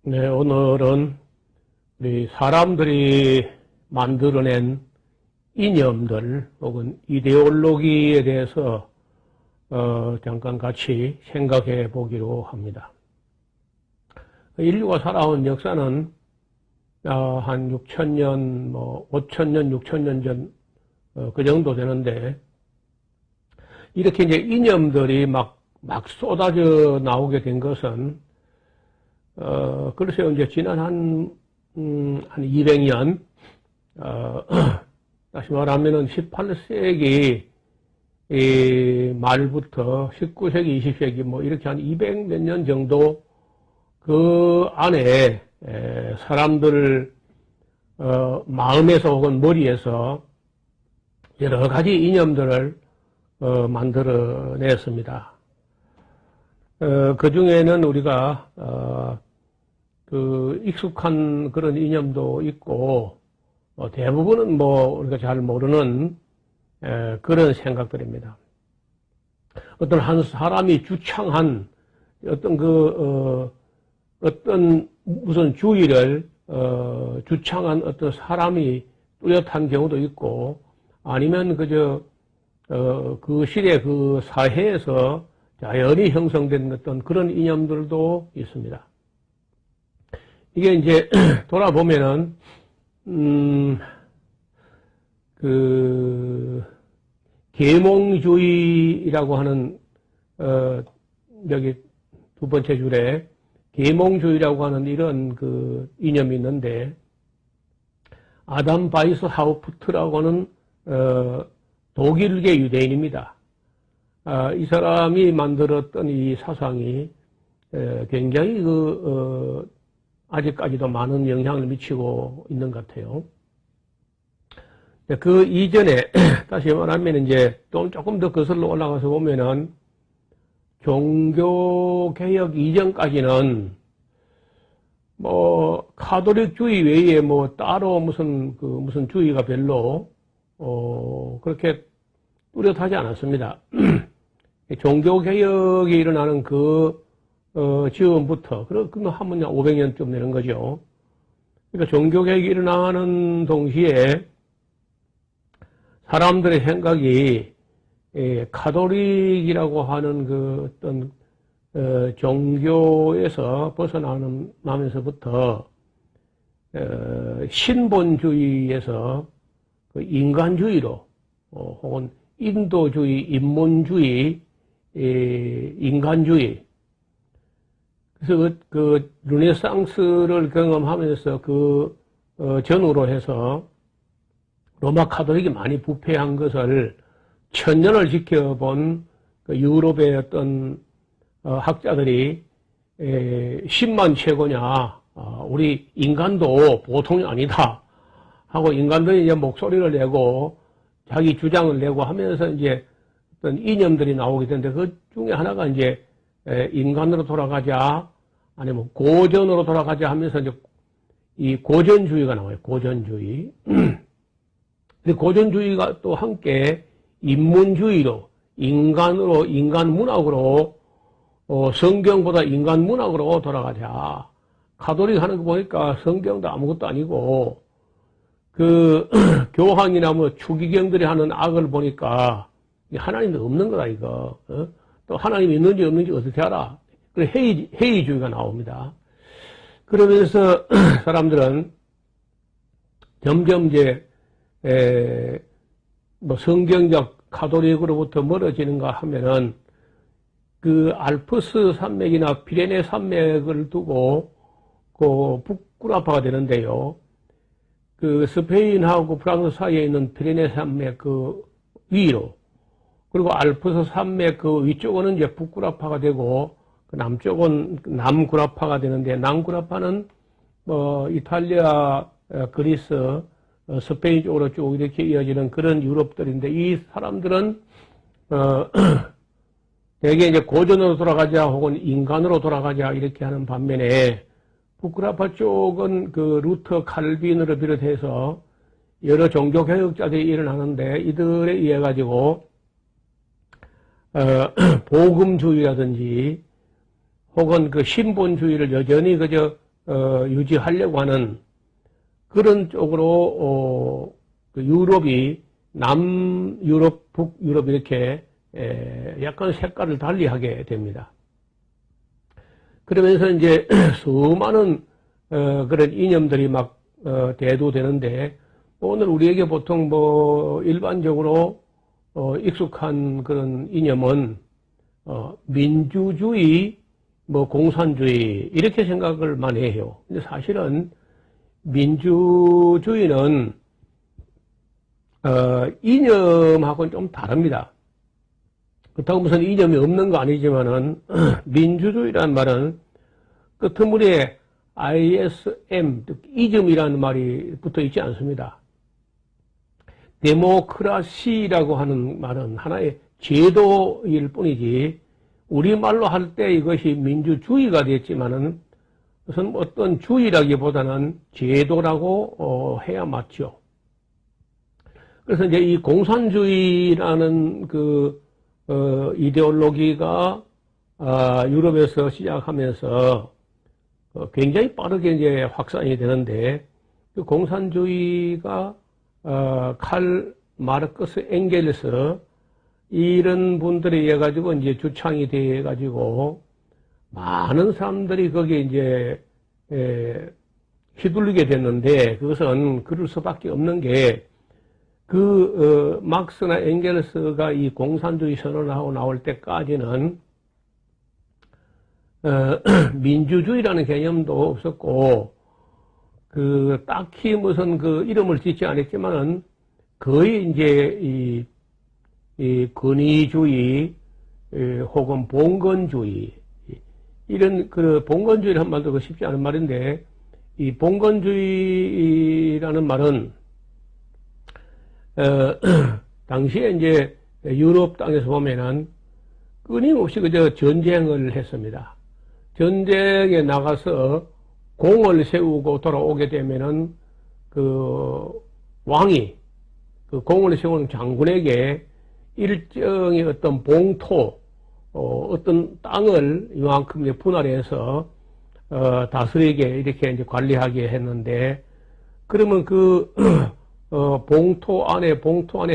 네, 오늘은 우리 사람들이 만들어낸 이념들 혹은 이데올로기에 대해서 잠깐 같이 생각해 보기로 합니다. 인류가 살아온 역사는 한 6,000년, 5,000년, 6,000년 전 그 정도 되는데, 이렇게 이제 이념들이 막 쏟아져 나오게 된 것은 글쎄요, 이제 지난 한 200년, 다시 말하면은 18세기 말부터 19세기, 20세기 뭐 이렇게 한 200 몇 년 정도 그 안에 사람들 마음에서 혹은 머리에서 여러 가지 이념들을 만들어냈습니다. 그 중에는 우리가 그 익숙한 그런 이념도 있고 대부분은 우리가 잘 모르는 그런 생각들입니다. 어떤 한 사람이 주창한 어떤 무슨 주의를 주창한 어떤 사람이 뚜렷한 경우도 있고, 아니면 그 시대 그 사회에서 자연히 형성된 어떤 그런 이념들도 있습니다. 이게 이제 돌아보면은 계몽주의라고 하는 여기 두 번째 줄에 계몽주의라고 하는 이런 그 이념이 있는데, 아담 바이스하우프트라고 하는 독일계 유대인입니다. 이 사람이 만들었던 이 사상이 굉장히 아직까지도 많은 영향을 미치고 있는 것 같아요. 그 이전에 다시 말하면 이제 조금 더 거슬러 올라가서 보면은 종교개혁 이전까지는 카톨릭주의 외에 따로 무슨 주의가 별로 그렇게 뚜렷하지 않았습니다. 종교개혁이 일어나는 즈음부터, 하면 500년쯤 되는 거죠. 그러니까 종교개혁이 일어나는 동시에 사람들의 생각이 카톨릭이라고 하는 어떤 종교에서 벗어나면서부터 신본주의에서 인간주의로 혹은 인도주의, 인문주의, 인간주의. 그래서 그 르네상스를 경험하면서 전후로 해서 로마 카톨릭이 많이 부패한 것을 천년을 지켜본 유럽의 어떤 학자들이 10만 최고냐, 우리 인간도 보통이 아니다 하고, 인간들이 이제 목소리를 내고 자기 주장을 내고 하면서 이제 어떤 이념들이 나오게 되는데, 그 중에 하나가 이제 인간으로 돌아가자, 아니면 고전으로 돌아가자 하면서 이제 이 고전주의가 나와요. 고전주의. 근데 고전주의가 또 함께 인문주의로, 인간 문학으로, 성경보다 인간 문학으로 돌아가자. 가톨릭 하는 거 보니까 성경도 아무것도 아니고, 교황이나 추기경들이 하는 악을 보니까 하나님도 없는 거다, 이거. 또 하나님이 있는지 없는지 어떻게 알아? 그래서 회의주의가 나옵니다. 그러면서 사람들은 점점 이제 성경적 카톨릭으로부터 멀어지는가 하면은 그 알프스 산맥이나 피레네 산맥을 두고 북구라파가 되는데요. 스페인하고 프랑스 사이에 있는 피레네 산맥 위로, 그리고 알프스 산맥 위쪽은 이제 북구라파가 되고, 남쪽은 남구라파가 되는데, 남구라파는 이탈리아, 그리스, 스페인 쪽으로 쭉 이렇게 이어지는 그런 유럽들인데, 이 사람들은 대개 이제 고전으로 돌아가자 혹은 인간으로 돌아가자 이렇게 하는 반면에, 북구라파 쪽은 루터, 칼빈을 비롯해서 여러 종교개혁자들이 일어나는데, 이들에 의해 가지고 복음주의라든지 혹은 그 신본주의를 여전히 유지하려고 하는 그런 쪽으로 그 유럽이 남유럽, 북유럽 이렇게 약간 색깔을 달리하게 됩니다. 그러면서 이제 수많은 그런 이념들이 막 대두되는데, 오늘 우리에게 보통 뭐 일반적으로 익숙한 그런 이념은 민주주의, 뭐 공산주의 이렇게 생각을 많이 해요. 근데 사실은 민주주의는 이념하고는 좀 다릅니다. 그렇다고 무슨 이념이 없는 거 아니지만은 민주주의라는 말은 끄트머리에 ISM, 이즘이라는 말이 붙어 있지 않습니다. 데모크라시라고 하는 말은 하나의 제도일 뿐이지, 우리말로 할 때 이것이 민주주의가 됐지만은 우선 어떤 주의라기보다는 제도라고 해야 맞죠. 그래서 이제 이 공산주의라는 그 이데올로기가 유럽에서 시작하면서 굉장히 빠르게 이제 확산이 되는데, 그 공산주의가 칼 마르크스 엥겔스 이런 분들에 의해 가지고 이제 주창이 돼 가지고 많은 사람들이 거기에 이제 휘둘리게 됐는데, 그것은 그럴 수밖에 없는 게, 막스나 엥겔스가 이 공산주의 선언하고 나올 때까지는 민주주의라는 개념도 없었고, 딱히 무슨 이름을 짓지 않았지만은 거의 이제 이 권위주의 혹은 봉건주의, 이런 봉건주의를 한 말도 쉽지 않은 말인데, 이 봉건주의라는 말은 당시에 이제 유럽 땅에서 보면은 끊임없이 그저 전쟁을 했습니다. 전쟁에 나가서 공을 세우고 돌아오게 되면은 왕이 공을 세우는 장군에게 일정의 어떤 봉토, 어떤 땅을 이만큼 분할해서 다스리게 이렇게 이제 관리하게 했는데, 그러면 봉토 안에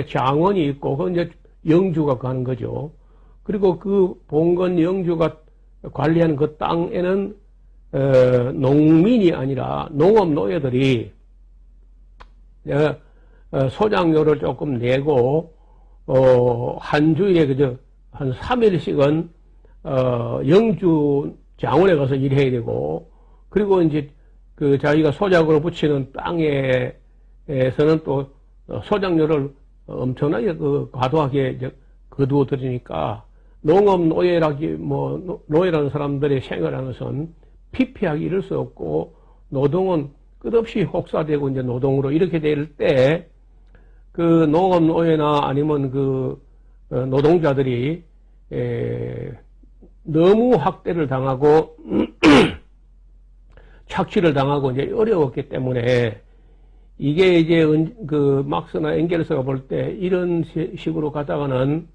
장원이 있고, 그건 이제 영주가 가는 거죠. 그리고 그 봉건 영주가 관리하는 그 땅에는 농민이 아니라 농업 노예들이 소장료를 조금 내고 한 주에 그저 한 3일씩은 영주 장원에 가서 일해야 되고, 그리고 이제 자기가 소작으로 붙이는 땅에서는 또 소장료를 엄청나게 과도하게 거두어 들이니까, 농업 노예라는 사람들의 생활하는 것은 피폐하게 이룰 수 없고, 노동은 끝없이 혹사되고 이제 노동으로 이렇게 될 때, 농업 노예나 아니면 노동자들이 너무 학대를 당하고 착취를 당하고 이제 어려웠기 때문에, 이게 이제 막스나 엥겔스가 볼 때 이런 식으로 가다가는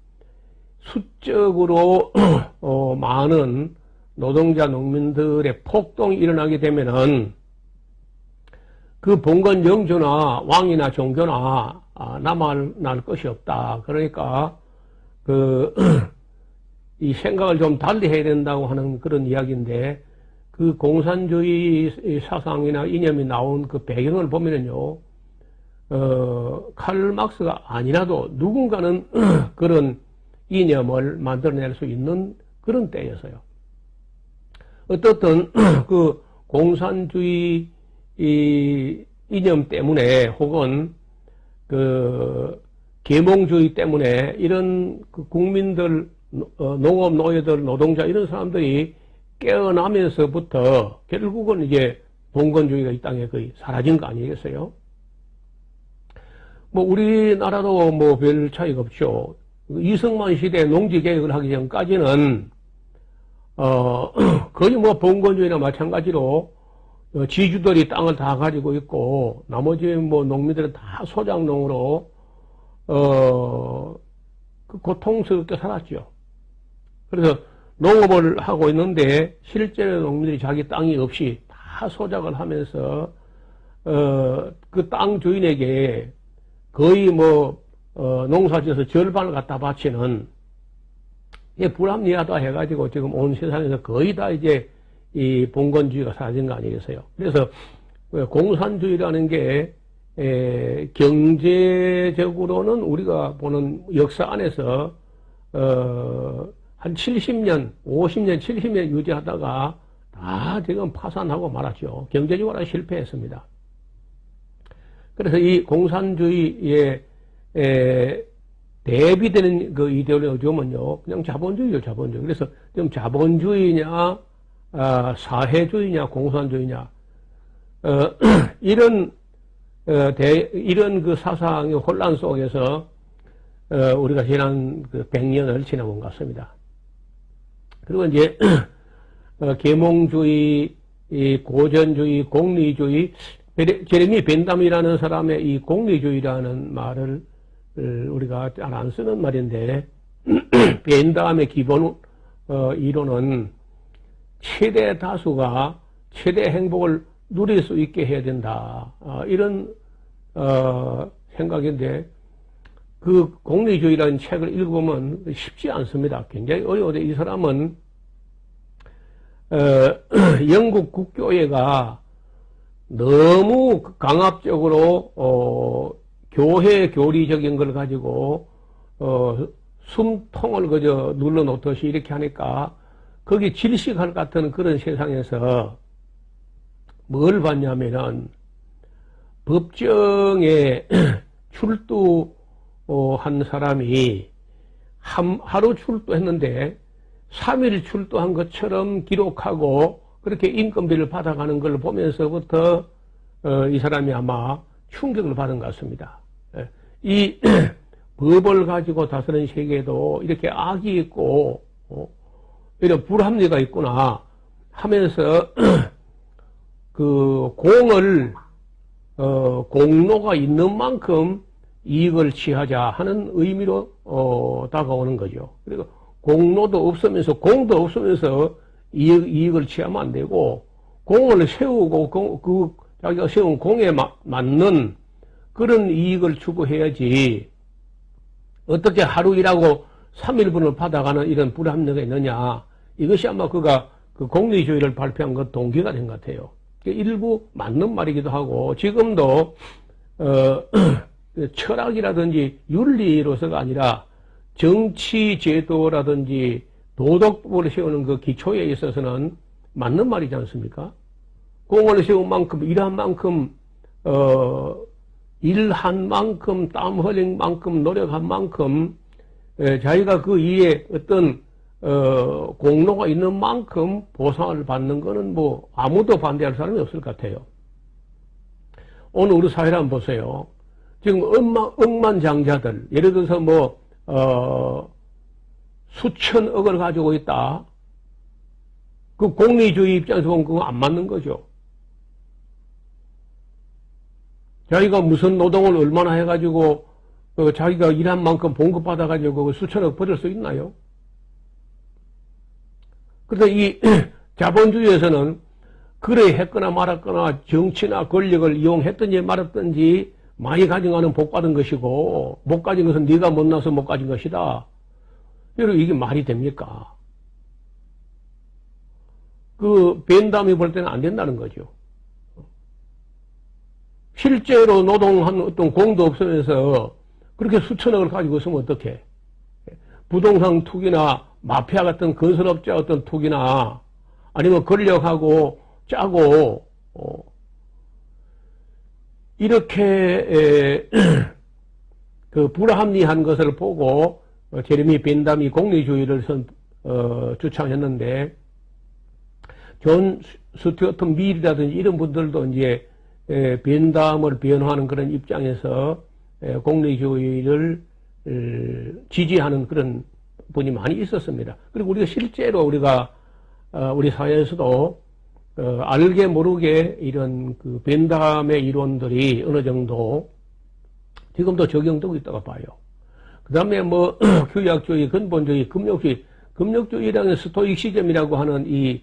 수적으로 많은 노동자 농민들의 폭동이 일어나게 되면은 그 봉건 영주나 왕이나 종교나 남아날 것이 없다. 그러니까 이 생각을 좀 달리 해야 된다고 하는 그런 이야기인데, 그 공산주의 사상이나 이념이 나온 그 배경을 보면은요, 칼 막스가 아니라도 누군가는 그런 이념을 만들어낼 수 있는 그런 때였어요. 어떻든 그 공산주의 이념 때문에 혹은 계몽주의 때문에 이런 국민들, 농업 노예들, 노동자 이런 사람들이 깨어나면서부터 결국은 이제 봉건주의가 이 땅에 거의 사라진 거 아니겠어요? 뭐 우리나라도 뭐 별 차이가 없죠. 이승만 시대 농지개혁을 하기 전까지는 거의 뭐 봉건주의나 마찬가지로 지주들이 땅을 다 가지고 있고, 나머지 뭐 농민들은 다 소작농으로 고통스럽게 살았죠. 그래서 농업을 하고 있는데 실제로 농민들이 자기 땅이 없이 다 다 소작을 하면서 그 땅 주인에게 거의 농사지어서 절반을 갖다 바치는 불합리하다 해가지고 지금 온 세상에서 거의 다 이제 이 봉건주의가 사라진 거 아니겠어요? 그래서 공산주의라는 게 경제적으로는 우리가 보는 역사 안에서 한 70년, 50년, 70년 유지하다가 다 지금 파산하고 말았죠. 경제적으로 실패했습니다. 그래서 이 공산주의에 대비되는 그 이데올로기즘은요, 그냥 자본주의죠, 자본주의. 그래서 지금 자본주의냐, 사회주의냐, 공산주의냐, 이런 그 사상의 혼란 속에서 우리가 지난 그 100년을 지나본 것 같습니다. 그리고 이제 계몽주의, 이 고전주의, 공리주의, 제레미 벤담이라는 사람의 이 공리주의라는 말을 우리가 잘 안 쓰는 말인데, 벤담의 기본 이론은 최대 다수가 최대 행복을 누릴 수 있게 해야 된다. 이런 생각인데, 그 공리주의라는 책을 읽으면 쉽지 않습니다. 굉장히 어려운데, 이 사람은 영국 국교회가 너무 강압적으로 교회 교리적인 걸 가지고 숨통을 그저 눌러놓듯이 이렇게 하니까 거기 질식할 같은 그런 세상에서 뭘 봤냐면은 법정에 출두한 사람이 하루 출두했는데 3일 출두한 것처럼 기록하고 그렇게 인건비를 받아가는 걸 보면서부터 이 사람이 아마 충격을 받은 것 같습니다. 이 법을 가지고 다스리는 세계에도 이렇게 악이 있고 이런 불합리가 있구나 하면서 그 공을 공로가 있는 만큼 이익을 취하자 하는 의미로 다가오는 거죠. 그리고 공로도 없으면서 공도 없으면서 이익을 취하면 안 되고 공을 세우고 자기가 세운 공에 맞는 그런 이익을 추구해야지 어떻게 하루 일하고 3일분을 받아가는 이런 불합리가 있느냐. 이것이 아마 그가 그 공리주의를 발표한 것 동기가 된 것 같아요. 일부 맞는 말이기도 하고 지금도 철학이라든지 윤리로서가 아니라 정치 제도라든지 도덕법을 세우는 그 기초에 있어서는 맞는 말이지 않습니까? 공을 세운 만큼, 일한 만큼, 일한 만큼, 땀 흘린 만큼, 노력한 만큼, 자기가 그 이에 어떤, 공로가 있는 만큼 보상을 받는 거는 뭐 아무도 반대할 사람이 없을 것 같아요. 오늘 우리 사회를 한번 보세요. 지금 억만장자들, 예를 들어서 수천억을 가지고 있다. 그 공리주의 입장에서 보면 그거 안 맞는 거죠. 자기가 무슨 노동을 얼마나 해가지고 자기가 일한 만큼 봉급받아가지고 수천억 벌을 수 있나요? 그래서 이 자본주의에서는 그래 했거나 말았거나 정치나 권력을 이용했든지 말았든지 많이 가져가는 복 받은 것이고 못 가진 것은 네가 못나서 못 가진 것이다. 여러분 이게 말이 됩니까? 그 벤담이 볼 때는 안 된다는 거죠. 실제로 노동한 어떤 공도 없으면서 그렇게 수천억을 가지고 있으면 어떡해? 부동산 투기나 마피아 같은 건설업자 어떤 투기나 아니면 권력하고 짜고 이렇게 그 불합리한 것을 보고 제레미 벤담이 공리주의를 주창했는데 존 스튜어트 밀이라든지 이런 분들도 이제 벤담을 변호하는 그런 입장에서 공리주의를 지지하는 그런 분이 많이 있었습니다. 그리고 우리가 실제로 우리 사회에서도 알게 모르게 이런 그 벤담의 이론들이 어느 정도 지금도 적용되고 있다고 봐요. 그 다음에 규약주의, 근본주의, 금욕주의라는 스토익시즘이라고 하는 이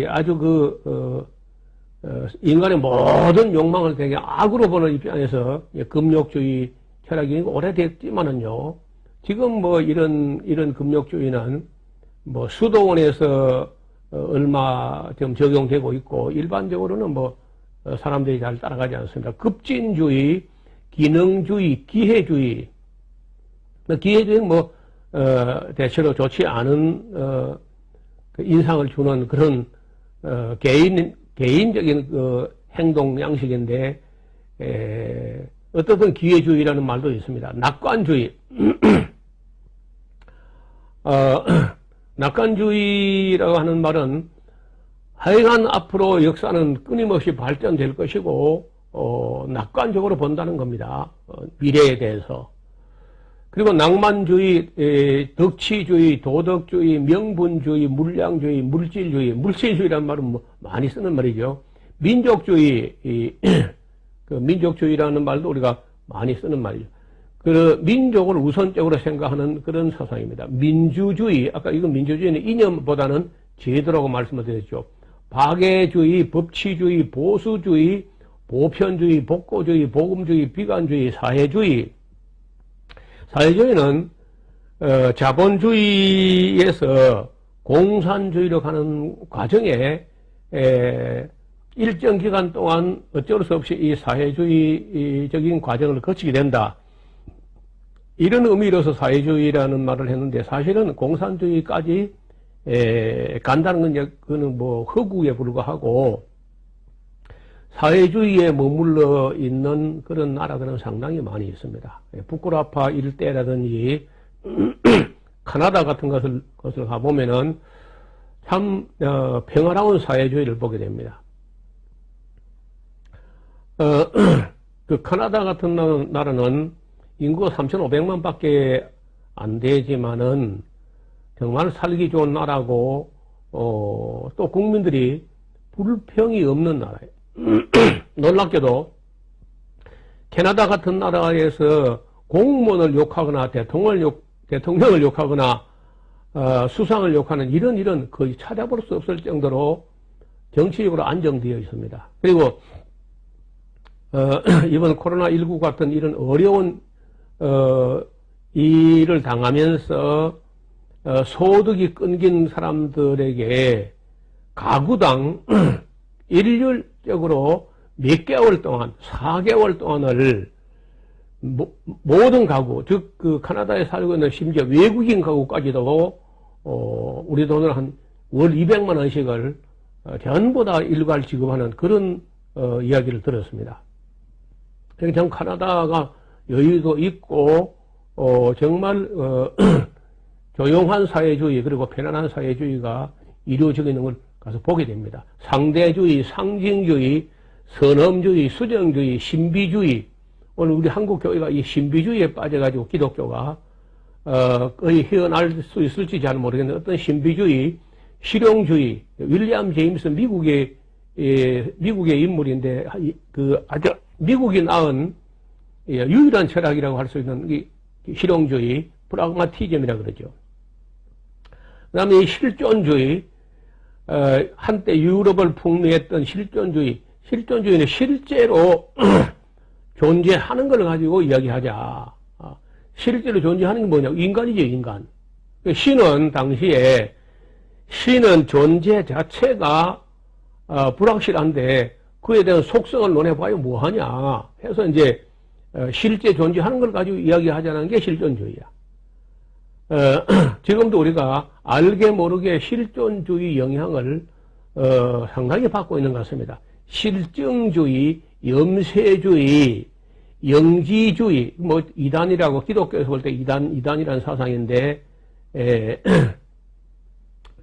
아주 인간의 모든 욕망을 되게 악으로 보는 입장에서 금욕주의 철학이 오래됐지만은요, 지금 뭐 이런 금욕주의는 뭐 수도원에서 얼마 좀 적용되고 있고, 일반적으로는 뭐 사람들이 잘 따라가지 않습니다. 급진주의, 기능주의, 기회주의. 기회주의는 뭐 대체로 좋지 않은 그 인상을 주는 그런 개인적인 행동 양식인데, 어떻든 기회주의라는 말도 있습니다. 낙관주의. 낙관주의라고 하는 말은 하여간 앞으로 역사는 끊임없이 발전될 것이고, 낙관적으로 본다는 겁니다. 미래에 대해서. 그리고 낭만주의, 덕치주의, 도덕주의, 명분주의, 물량주의, 물질주의, 물질주의라는 말은 뭐 많이 쓰는 말이죠. 민족주의, 그 민족주의라는 말도 우리가 많이 쓰는 말이죠. 그 민족을 우선적으로 생각하는 그런 사상입니다. 민주주의, 아까 이건 민주주의는 이념보다는 제도라고 말씀을 드렸죠. 박애주의, 법치주의, 보수주의, 보편주의, 복고주의, 복음주의, 비관주의, 사회주의. 사회주의는 자본주의에서 공산주의로 가는 과정에 일정 기간 동안 어쩔 수 없이 이 사회주의적인 과정을 거치게 된다. 이런 의미로서 사회주의라는 말을 했는데, 사실은 공산주의까지 간다는 건 그는 뭐 허구에 불과하고, 사회주의에 머물러 있는 그런 나라들은 상당히 많이 있습니다. 북구라파 일대라든지 카나다 같은 것을 가보면은 참 평화로운 사회주의를 보게 됩니다. 그 카나다 같은 나라는 인구가 3,500만 밖에 안 되지만은 정말 살기 좋은 나라고, 또 국민들이 불평이 없는 나라예요. 놀랍게도 캐나다 같은 나라에서 공무원을 욕하거나 대통령을 욕하거나 수상을 욕하는 이런 거의 찾아볼 수 없을 정도로 정치적으로 안정되어 있습니다. 그리고 이번 코로나19 같은 이런 어려운 일을 당하면서 소득이 끊긴 사람들에게 가구당 일률적으로 몇 개월 동안, 4개월 동안을 모든 가구, 즉 그 카나다에 살고 있는 심지어 외국인 가구까지도 우리 돈으로 한 월 200만 원씩을 전부 다 일괄 지급하는 그런 이야기를 들었습니다. 참 카나다가 여유도 있고 정말 조용한 사회주의, 그리고 편안한 사회주의가 이루어지고 있는 걸 가서 보게 됩니다. 상대주의, 상징주의, 선험주의, 수정주의, 신비주의. 오늘 우리 한국 교회가 이 신비주의에 빠져가지고 기독교가 거의 헤어날 수 있을지 잘 모르겠는데, 어떤 신비주의, 실용주의, 윌리엄 제임스 미국의 인물인데, 아주 미국이 낳은 유일한 철학이라고 할 수 있는 이 실용주의, 프라그마티즘이라고 그러죠. 그 다음에 이 실존주의, 한때 유럽을 풍미했던 실존주의는 실제로 존재하는 걸 가지고 이야기하자. 실제로 존재하는 게 뭐냐? 인간이죠, 인간. 신은 당시에, 신은 존재 자체가 불확실한데 그에 대한 속성을 논해봐야 뭐하냐 해서 이제 실제 존재하는 걸 가지고 이야기하자는 게 실존주의야. 지금도 우리가 알게 모르게 실존주의 영향을 상당히 받고 있는 것 같습니다. 실증주의, 염세주의, 영지주의, 뭐 이단이라고 기독교에서 볼 때 이단이라는 사상인데,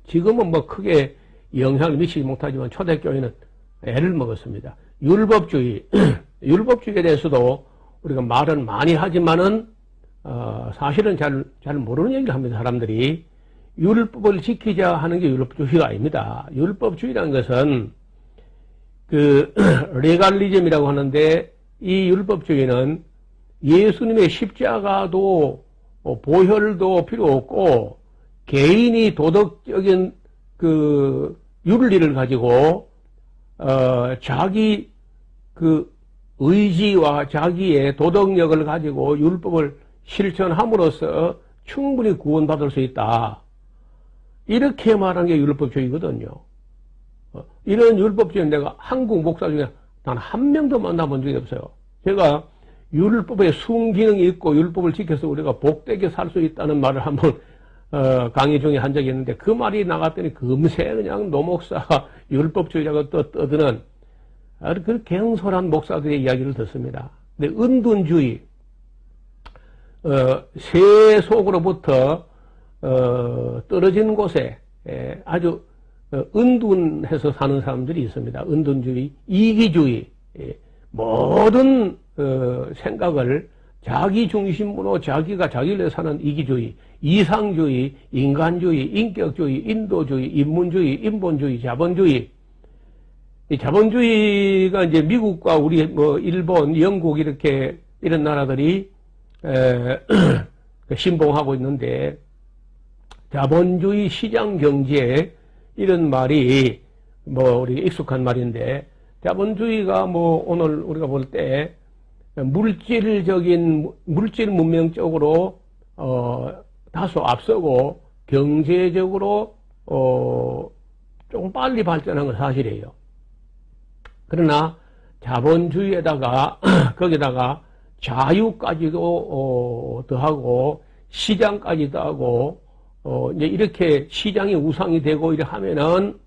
지금은 뭐 크게 영향을 미치지 못하지만 초대교회는 애를 먹었습니다. 율법주의, 율법주의에 대해서도 우리가 말은 많이 하지만은 사실은 잘 모르는 얘기를 합니다. 사람들이 율법을 지키자 하는 게 율법주의가 아닙니다. 율법주의라는 것은 그 레갈리즘이라고 하는데, 이 율법주의는 예수님의 십자가도 보혈도 필요 없고 개인이 도덕적인 그 윤리를 가지고 자기 그 의지와 자기의 도덕력을 가지고 율법을 실천함으로써 충분히 구원받을 수 있다. 이렇게 말하는 게 율법주의거든요. 이런 율법주의는 내가 한국 목사 중에 단 한 명도 만나본 적이 없어요. 제가 율법에 순기능이 있고 율법을 지켜서 우리가 복되게 살 수 있다는 말을 한번 강의 중에 한 적이 있는데 그 말이 나갔더니 금세 그냥 노목사가 율법주의라고 떠드는 그 경솔한 목사들의 이야기를 듣습니다. 근데 은둔주의, 새 속으로부터 떨어진 곳에 아주 은둔해서 사는 사람들이 있습니다. 은둔주의, 이기주의, 모든 생각을 자기 중심으로 자기가 자기를 위해 사는 이기주의, 이상주의, 인간주의, 인격주의, 인도주의, 인문주의, 인본주의, 자본주의. 이 자본주의가 이제 미국과 우리 뭐 일본, 영국 이렇게 이런 나라들이 신봉하고 있는데 자본주의 시장 경제 이런 말이 뭐 우리 익숙한 말인데 자본주의가 뭐 오늘 우리가 볼 때 물질 문명적으로 다소 앞서고 경제적으로 조금 빨리 발전한 건 사실이에요. 그러나 자본주의에다가 거기다가 자유까지도 더하고 시장까지 더하고 이제 이렇게 시장이 우상이 되고 이렇게 하면은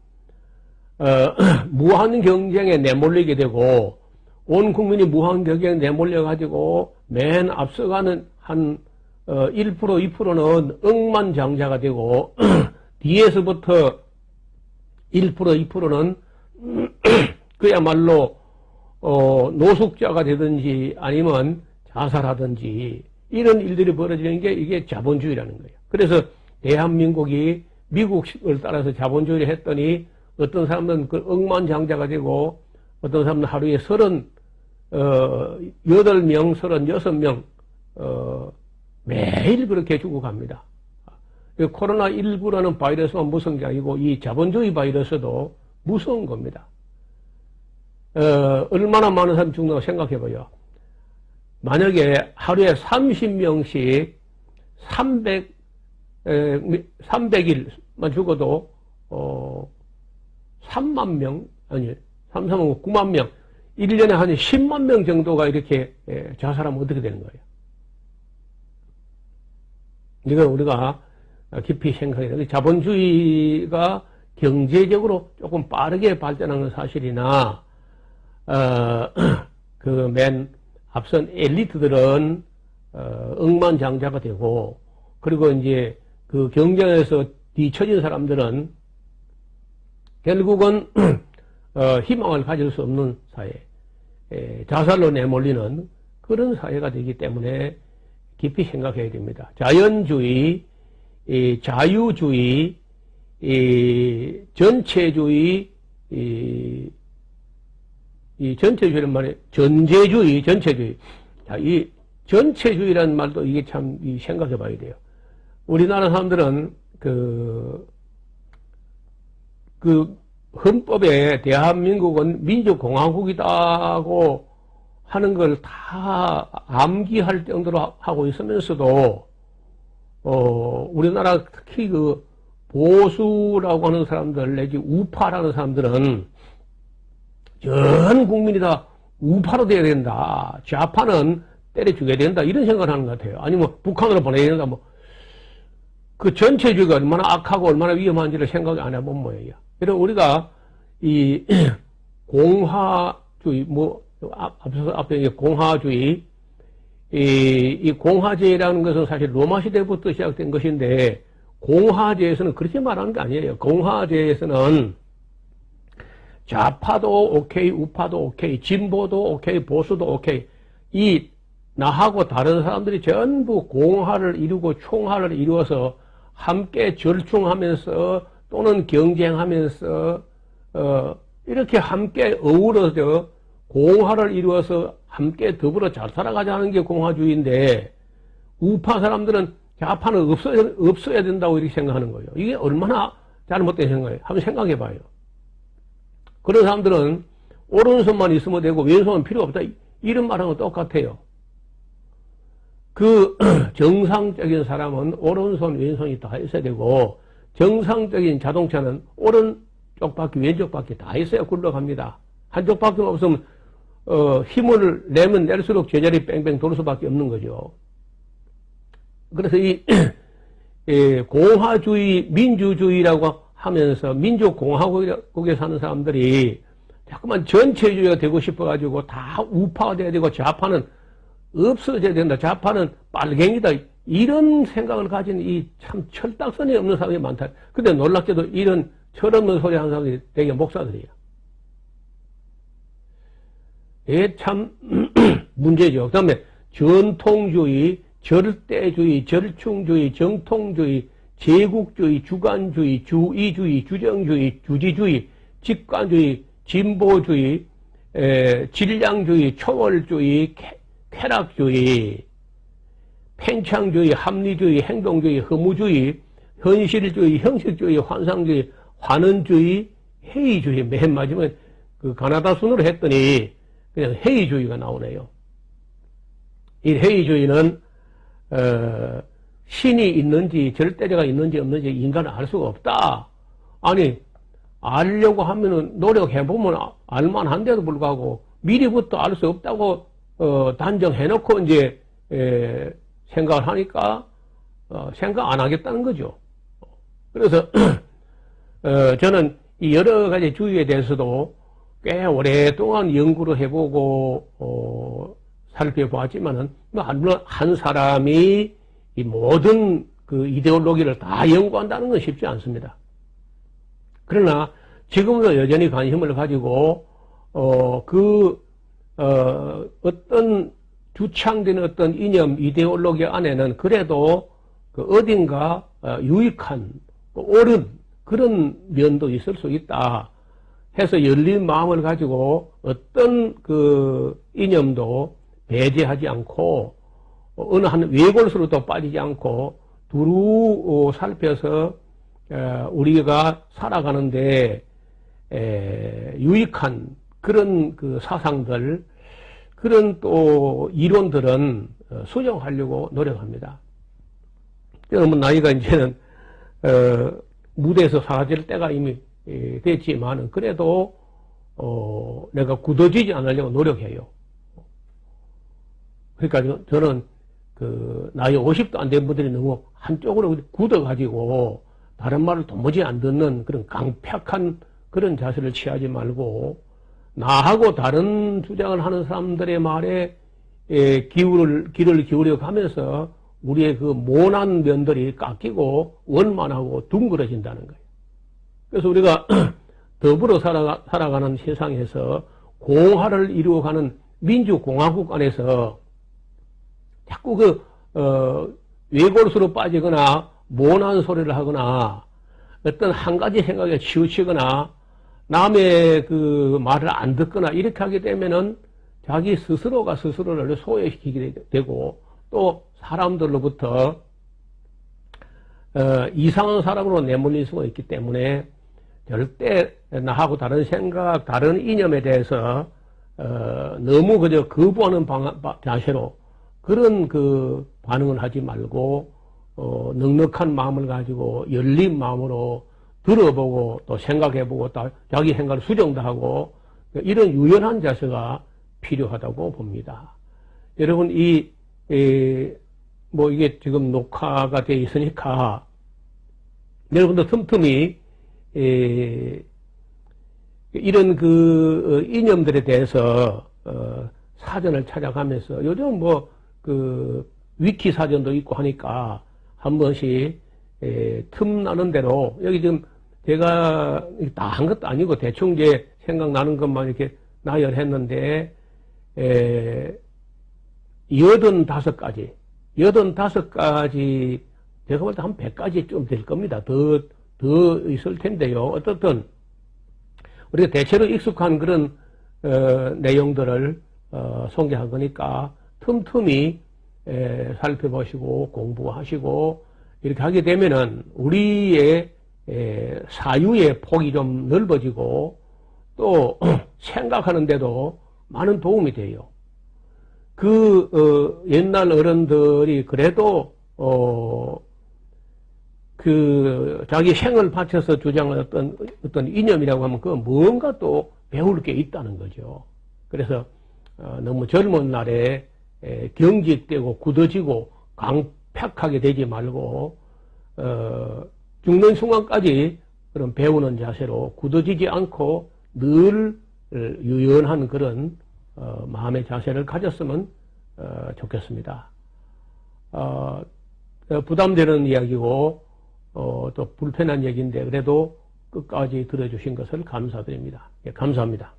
무한 경쟁에 내몰리게 되고 온 국민이 무한 경쟁에 내몰려 가지고 맨 앞서가는 한 1%, 2%는 억만장자가 되고 뒤에서부터 1%, 2%는 그야말로 노숙자가 되든지 아니면 자살하든지 이런 일들이 벌어지는 게 이게 자본주의라는 거예요. 그래서 대한민국이 미국을 따라서 자본주의를 했더니 어떤 사람은 그 억만장자가 되고 어떤 사람은 하루에 38명, 36명 매일 그렇게 죽어갑니다. 코로나19라는 바이러스가 무서운 게 아니고 이 자본주의 바이러스도 무서운 겁니다. 얼마나 많은 사람이 죽는다고 생각해봐요. 만약에 하루에 30명씩 300일만 죽어도 3만 명, 아니 3만 9만 명, 1년에 한 10만 명 정도가 이렇게 자살하면 어떻게 되는 거예요? 이건 우리가 깊이 생각해야 돼요. 자본주의가 경제적으로 조금 빠르게 발전한 건 사실이나 그 맨 앞선 엘리트들은 억만장자가 되고 그리고 이제 그 경쟁에서 뒤처진 사람들은 결국은 희망을 가질 수 없는 사회, 자살로 내몰리는 그런 사회가 되기 때문에 깊이 생각해야 됩니다. 자연주의, 자유주의, 전체주의, 이 전체주의란 말이 전제주의, 전체주의. 자, 이 전체주의라는 말도 이게 참 생각해 봐야 돼요. 우리나라 사람들은 그 헌법에 대한민국은 민주공화국이다고 하는 걸 다 암기할 정도로 하고 있으면서도, 우리나라 특히 그 보수라고 하는 사람들, 내지 우파라는 사람들은 전 국민이 다 우파로 돼야 된다. 좌파는 때려 죽여야 된다. 이런 생각을 하는 것 같아요. 아니면 북한으로 보내야 된다. 뭐. 그 전체주의가 얼마나 악하고 얼마나 위험한지를 생각 안 해본 모양이야. 그래서 우리가 이 공화주의, 뭐, 앞에 공화주의, 이 공화제라는 것은 사실 로마 시대부터 시작된 것인데, 공화제에서는 그렇게 말하는 게 아니에요. 공화제에서는 좌파도 오케이, 우파도 오케이, 진보도 오케이, 보수도 오케이. 나하고 다른 사람들이 전부 공화를 이루고 총화를 이루어서 함께 절충하면서 또는 경쟁하면서, 이렇게 함께 어우러져 공화를 이루어서 함께 더불어 잘 살아가자는 게 공화주의인데, 우파 사람들은 좌파는 없어야 된다고 이렇게 생각하는 거예요. 이게 얼마나 잘못된 생각이에요. 한번 생각해 봐요. 그런 사람들은 오른손만 있으면 되고 왼손은 필요 없다. 이런 말하고 똑같아요. 그 정상적인 사람은 오른손, 왼손이 다 있어야 되고 정상적인 자동차는 오른쪽 바퀴, 왼쪽 바퀴 다 있어야 굴러갑니다. 한쪽 바퀴만 없으면 힘을 내면 낼수록 제자리 뺑뺑 돌 수밖에 없는 거죠. 그래서 이 공화주의, 민주주의라고 하면서 민족공화국에 사는 사람들이 자꾸만 전체주의가 되고 싶어가지고 다 우파가 돼야 되고 좌파는 없어져야 된다. 좌파는 빨갱이다. 이런 생각을 가진 이 참 철딱선이 없는 사람이 많다. 근데 놀랍게도 이런 철없는 소리 하는 사람들이 되게 목사들이에요. 이게 참 문제죠. 그 다음에 전통주의, 절대주의, 절충주의, 정통주의, 제국주의, 주관주의, 주의주의, 주정주의, 주지주의, 직관주의, 진보주의, 질량주의, 초월주의, 쾌락주의, 팽창주의, 합리주의, 행동주의, 허무주의, 현실주의, 형식주의, 환상주의, 환원주의, 회의주의. 맨 마지막에 그 가나다 순으로 했더니 그냥 회의주의가 나오네요. 이 회의주의는 신이 있는지 절대자가 있는지 없는지 인간은 알 수가 없다. 아니 알려고 하면은 노력해보면 알만한데도 불구하고 미리부터 알 수 없다고 단정해놓고 이제 생각을 하니까 생각 안 하겠다는 거죠. 그래서 저는 이 여러 가지 주의에 대해서도 꽤 오랫동안 연구를 해보고 살펴보았지만은 물론 한 사람이 이 모든 그 이데올로기를 다 연구한다는 건 쉽지 않습니다. 그러나 지금도 여전히 관심을 가지고 어떤 주창되는 어떤 이념 이데올로기 안에는 그래도 그 어딘가 유익한 옳은 그런 면도 있을 수 있다 해서 열린 마음을 가지고 어떤 그 이념도 배제하지 않고 어느 한 외골수로도 빠지지 않고 두루 살펴서 우리가 살아가는데 유익한 그런 그 사상들, 그런 또 이론들은 수정하려고 노력합니다. 여러분 나이가 이제는 무대에서 사라질 때가 이미 됐지만은 그래도 내가 굳어지지 않으려고 노력해요. 그러니까 저는 그 나이 50도 안 된 분들이 너무 한쪽으로 굳어가지고 다른 말을 도무지 안 듣는 그런 강팍한 그런 자세를 취하지 말고 나하고 다른 주장을 하는 사람들의 말에 귀를 기울여 가면서 우리의 그 모난 면들이 깎이고 원만하고 둥그러진다는 거예요. 그래서 우리가 더불어 살아가는 세상에서 공화를 이루어가는 민주공화국 안에서 자꾸 외골수로 빠지거나 모난 소리를 하거나 어떤 한 가지 생각에 치우치거나 남의 그 말을 안 듣거나 이렇게 하게 되면은 자기 스스로가 스스로를 소외시키게 되고 또 사람들로부터 이상한 사람으로 내몰릴 수가 있기 때문에 절대 나하고 다른 생각, 다른 이념에 대해서 너무 그저 거부하는 자세로 그런 그 반응을 하지 말고 넉넉한 마음을 가지고 열린 마음으로 들어보고 또 생각해보고 또 자기 생각을 수정도 하고 이런 유연한 자세가 필요하다고 봅니다. 여러분 뭐 이게 지금 녹화가 되어 있으니까 여러분도 틈틈이 이런 그 이념들에 대해서 사전을 찾아가면서 요즘 뭐 그 위키 사전도 있고 하니까 한 번씩 틈 나는 대로 여기 지금 제가 다 한 것도 아니고 대충 이제 생각나는 것만 이렇게 나열했는데 85가지 제가 볼 때 한 100가지 좀 될 겁니다. 더 있을 텐데요. 어떻든 우리가 대체로 익숙한 그런 내용들을 소개할 거니까 틈틈이 살펴보시고 공부하시고 이렇게 하게 되면은 우리의 사유의 폭이 좀 넓어지고 또 생각하는데도 많은 도움이 돼요. 옛날 어른들이 그래도 자기 생을 바쳐서 주장한 어떤 이념이라고 하면 그 뭔가 또 배울 게 있다는 거죠. 그래서 너무 젊은 날에 경직되고 굳어지고 강팍하게 되지 말고 죽는 순간까지 그런 배우는 자세로 굳어지지 않고 늘 유연한 그런 마음의 자세를 가졌으면 좋겠습니다. 부담되는 이야기고 또 불편한 얘기인데 그래도 끝까지 들어주신 것을 감사드립니다. 예, 감사합니다.